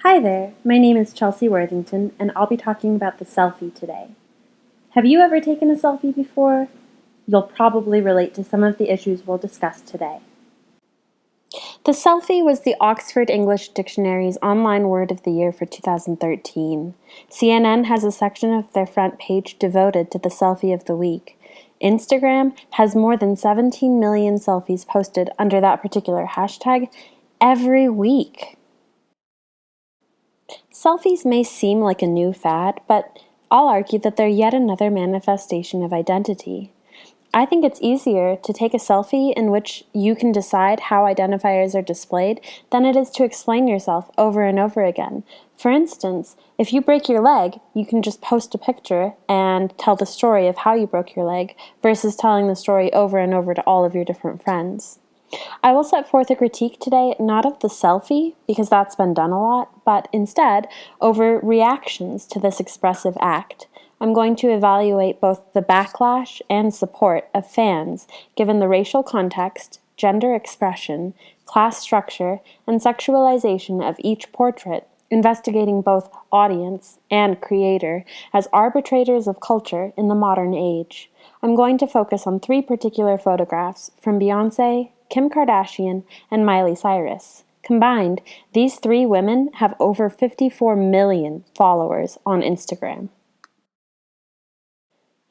Hi there, my name is Chelsea Worthington, and I'll be talking about the selfie today. Have you ever taken a selfie before? You'll probably relate to some of the issues we'll discuss today. The selfie was the Oxford English Dictionary's online word of the year for 2013. CNN has a section of their front page devoted to the selfie of the week. Instagram has more than 17 million selfies posted under that particular hashtag every week. Selfies may seem like a new fad, but I'll argue that they're yet another manifestation of identity. I think it's easier to take a selfie in which you can decide how identifiers are displayed than it is to explain yourself over and over again. For instance, if you break your leg, you can just post a picture and tell the story of how you broke your leg versus telling the story over and over to all of your different friends. I will set forth a critique today, not of the selfie, because that's been done a lot, but instead over reactions to this expressive act. I'm going to evaluate both the backlash and support of fans given the racial context, gender expression, class structure, and sexualization of each portrait, investigating both audience and creator as arbitrators of culture in the modern age. I'm going to focus on three particular photographs from Beyoncé, Kim Kardashian, and Miley Cyrus. Combined, these three women have over 54 million followers on Instagram.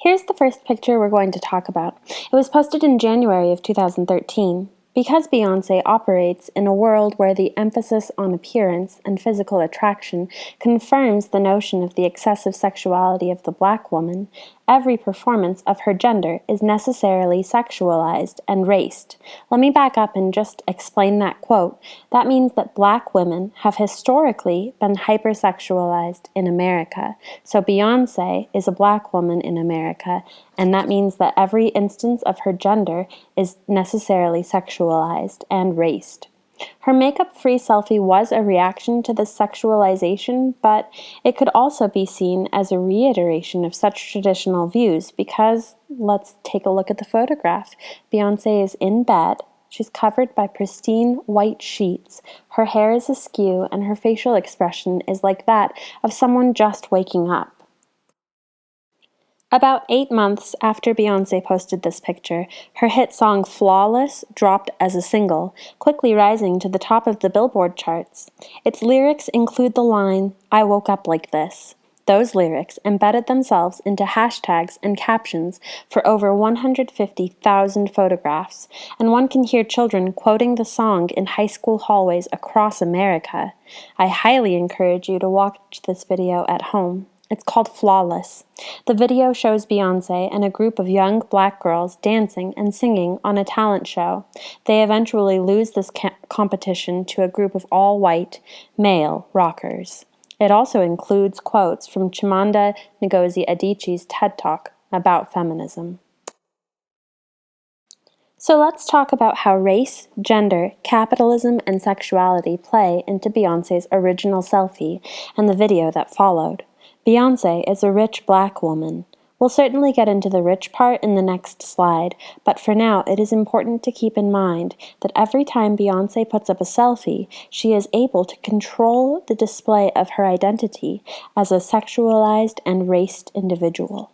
Here's the first picture we're going to talk about. It was posted in January of 2013. Because Beyoncé operates in a world where the emphasis on appearance and physical attraction confirms the notion of the excessive sexuality of the Black woman, every performance of her gender is necessarily sexualized and raced. Let me back up and just explain that quote. That means that Black women have historically been hypersexualized in America. So Beyoncé is a Black woman in America, and that means that every instance of her gender is necessarily sexualized and raced. Her makeup-free selfie was a reaction to this sexualization, but it could also be seen as a reiteration of such traditional views because, let's take a look at the photograph. Beyoncé is in bed. She's covered by pristine white sheets. Her hair is askew, and her facial expression is like that of someone just waking up. About 8 months after Beyoncé posted this picture, her hit song Flawless dropped as a single, quickly rising to the top of the Billboard charts. Its lyrics include the line, "I woke up like this." Those lyrics embedded themselves into hashtags and captions for over 150,000 photographs, and one can hear children quoting the song in high school hallways across America. I highly encourage you to watch this video at home. It's called Flawless. The video shows Beyoncé and a group of young Black girls dancing and singing on a talent show. They eventually lose this competition to a group of all-white, male rockers. It also includes quotes from Chimamanda Ngozi Adichie's TED Talk about feminism. So let's talk about how race, gender, capitalism, and sexuality play into Beyoncé's original selfie and the video that followed. Beyoncé is a rich Black woman. We'll certainly get into the rich part in the next slide, but for now it is important to keep in mind that every time Beyoncé puts up a selfie, she is able to control the display of her identity as a sexualized and raced individual.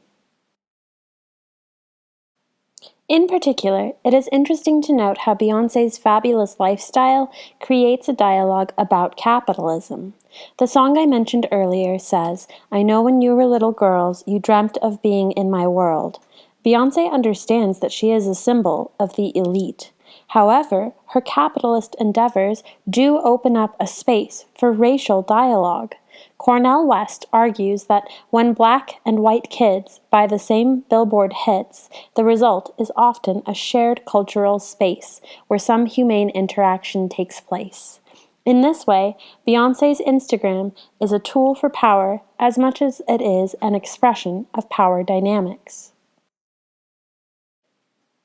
In particular, it is interesting to note how Beyoncé's fabulous lifestyle creates a dialogue about capitalism. The song I mentioned earlier says, "I know when you were little girls, you dreamt of being in my world." Beyoncé understands that she is a symbol of the elite. However, her capitalist endeavors do open up a space for racial dialogue. Cornel West argues that when Black and white kids buy the same Billboard hits, the result is often a shared cultural space where some humane interaction takes place. In this way, Beyoncé's Instagram is a tool for power as much as it is an expression of power dynamics.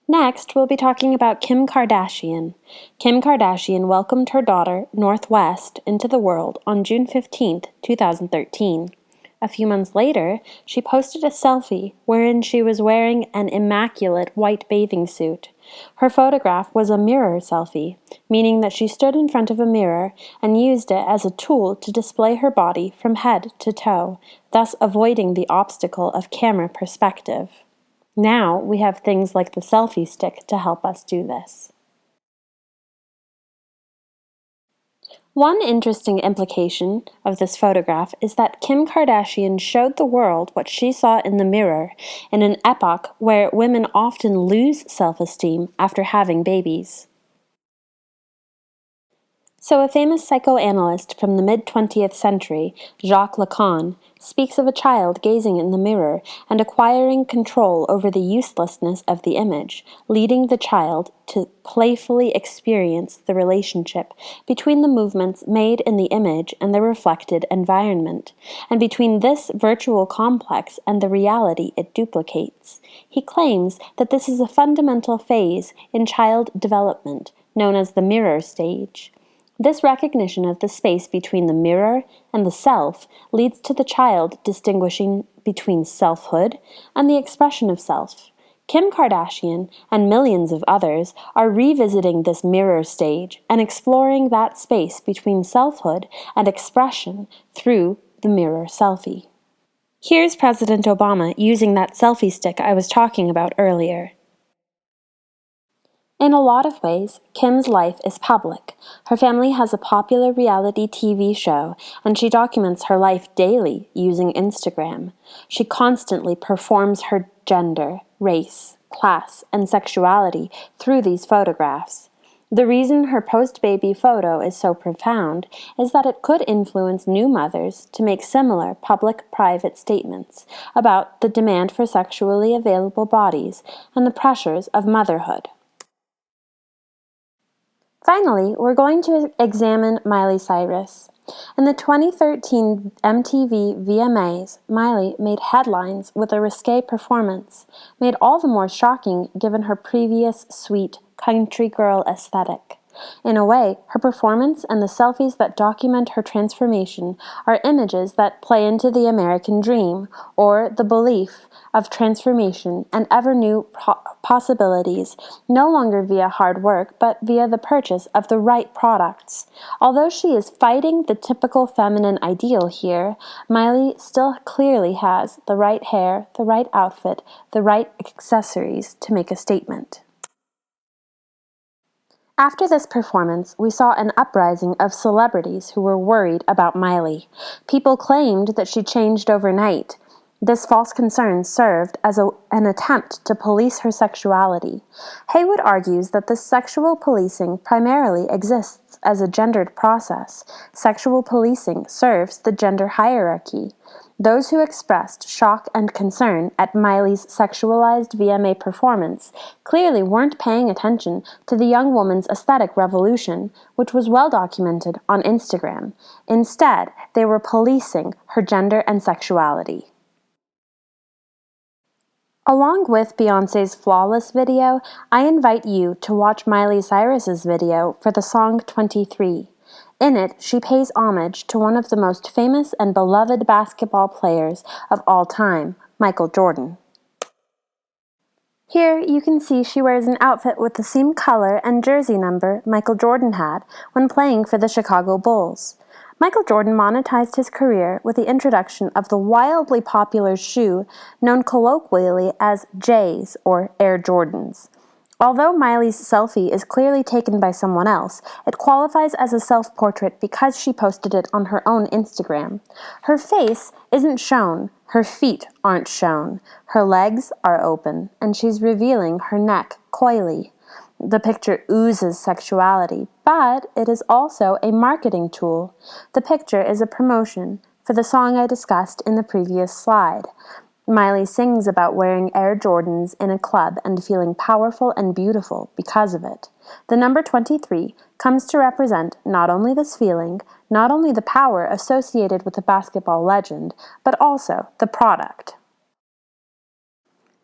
Next, we'll be talking about Kim Kardashian. Kim Kardashian welcomed her daughter, North West, into the world on June 15, 2013. A few months later, she posted a selfie wherein she was wearing an immaculate white bathing suit. Her photograph was a mirror selfie, meaning that she stood in front of a mirror and used it as a tool to display her body from head to toe, thus avoiding the obstacle of camera perspective. Now we have things like the selfie stick to help us do this. One interesting implication of this photograph is that Kim Kardashian showed the world what she saw in the mirror in an epoch where women often lose self-esteem after having babies. So a famous psychoanalyst from the mid-20th century, Jacques Lacan, speaks of a child gazing in the mirror and acquiring control over the uselessness of the image, leading the child to playfully experience the relationship between the movements made in the image and the reflected environment, and between this virtual complex and the reality it duplicates. He claims that this is a fundamental phase in child development, known as the mirror stage. This recognition of the space between the mirror and the self leads to the child distinguishing between selfhood and the expression of self. Kim Kardashian and millions of others are revisiting this mirror stage and exploring that space between selfhood and expression through the mirror selfie. Here's President Obama using that selfie stick I was talking about earlier. In a lot of ways, Kim's life is public. Her family has a popular reality TV show, and she documents her life daily using Instagram. She constantly performs her gender, race, class, and sexuality through these photographs. The reason her post-baby photo is so profound is that it could influence new mothers to make similar public-private statements about the demand for sexually available bodies and the pressures of motherhood. Finally, we're going to examine Miley Cyrus. In the 2013 MTV VMAs, Miley made headlines with a risque performance, made all the more shocking given her previous sweet country girl aesthetic. In a way, her performance and the selfies that document her transformation are images that play into the American dream, or the belief of transformation and ever-new possibilities, no longer via hard work, but via the purchase of the right products. Although she is fighting the typical feminine ideal here, Miley still clearly has the right hair, the right outfit, the right accessories to make a statement. After this performance, we saw an uprising of celebrities who were worried about Miley. People claimed that she changed overnight. This false concern served as an attempt to police her sexuality. Haywood argues that this sexual policing primarily exists as a gendered process. Sexual policing serves the gender hierarchy. Those who expressed shock and concern at Miley's sexualized VMA performance clearly weren't paying attention to the young woman's aesthetic revolution, which was well documented on Instagram. Instead, they were policing her gender and sexuality. Along with Beyoncé's Flawless video, I invite you to watch Miley Cyrus's video for the song 23. In it, she pays homage to one of the most famous and beloved basketball players of all time, Michael Jordan. Here you can see she wears an outfit with the same color and jersey number Michael Jordan had when playing for the Chicago Bulls. Michael Jordan monetized his career with the introduction of the wildly popular shoe known colloquially as J's or Air Jordans. Although Miley's selfie is clearly taken by someone else, it qualifies as a self-portrait because she posted it on her own Instagram. Her face isn't shown, her feet aren't shown, her legs are open, and she's revealing her neck coyly. The picture oozes sexuality, but it is also a marketing tool. The picture is a promotion for the song I discussed in the previous slide. Miley sings about wearing Air Jordans in a club and feeling powerful and beautiful because of it. The number 23 comes to represent not only this feeling, not only the power associated with the basketball legend, but also the product.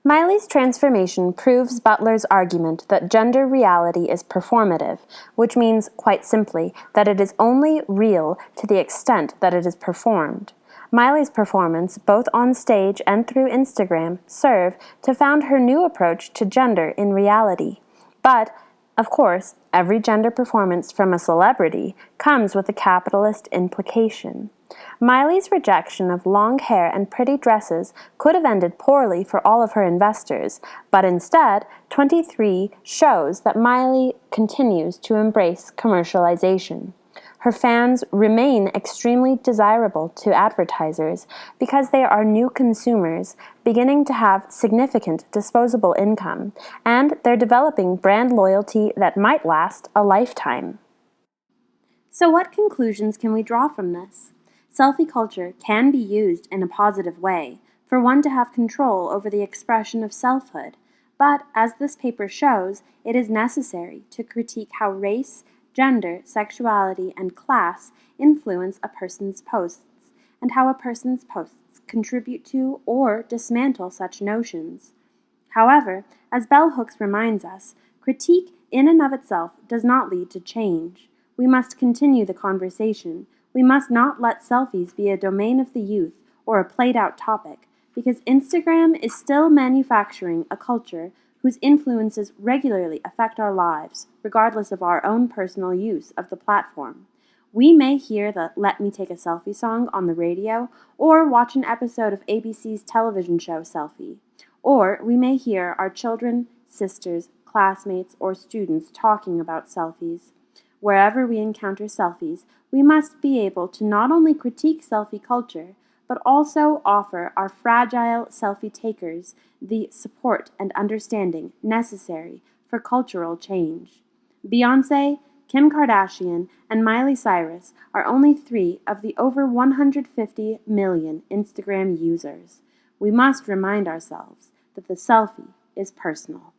Miley's transformation proves Butler's argument that gender reality is performative, which means, quite simply, that it is only real to the extent that it is performed. Miley's performance, both on stage and through Instagram, serve to found her new approach to gender in reality. But, of course, every gender performance from a celebrity comes with a capitalist implication. Miley's rejection of long hair and pretty dresses could have ended poorly for all of her investors, but instead, 23 shows that Miley continues to embrace commercialization. Her fans remain extremely desirable to advertisers because they are new consumers beginning to have significant disposable income, and they're developing brand loyalty that might last a lifetime. So, what conclusions can we draw from this? Selfie culture can be used in a positive way, for one to have control over the expression of selfhood, but as this paper shows, it is necessary to critique how race, gender, sexuality, and class influence a person's posts, and how a person's posts contribute to or dismantle such notions. However, as Bell Hooks reminds us, critique in and of itself does not lead to change. We must continue the conversation. We must not let selfies be a domain of the youth or a played-out topic, because Instagram is still manufacturing a culture whose influences regularly affect our lives, regardless of our own personal use of the platform. We may hear the Let Me Take a Selfie song on the radio, or watch an episode of ABC's television show Selfie. Or we may hear our children, sisters, classmates, or students talking about selfies. Wherever we encounter selfies, we must be able to not only critique selfie culture, but also offer our fragile selfie takers the support and understanding necessary for cultural change. Beyoncé, Kim Kardashian, and Miley Cyrus are only 3 of the over 150 million Instagram users. We must remind ourselves that the selfie is personal.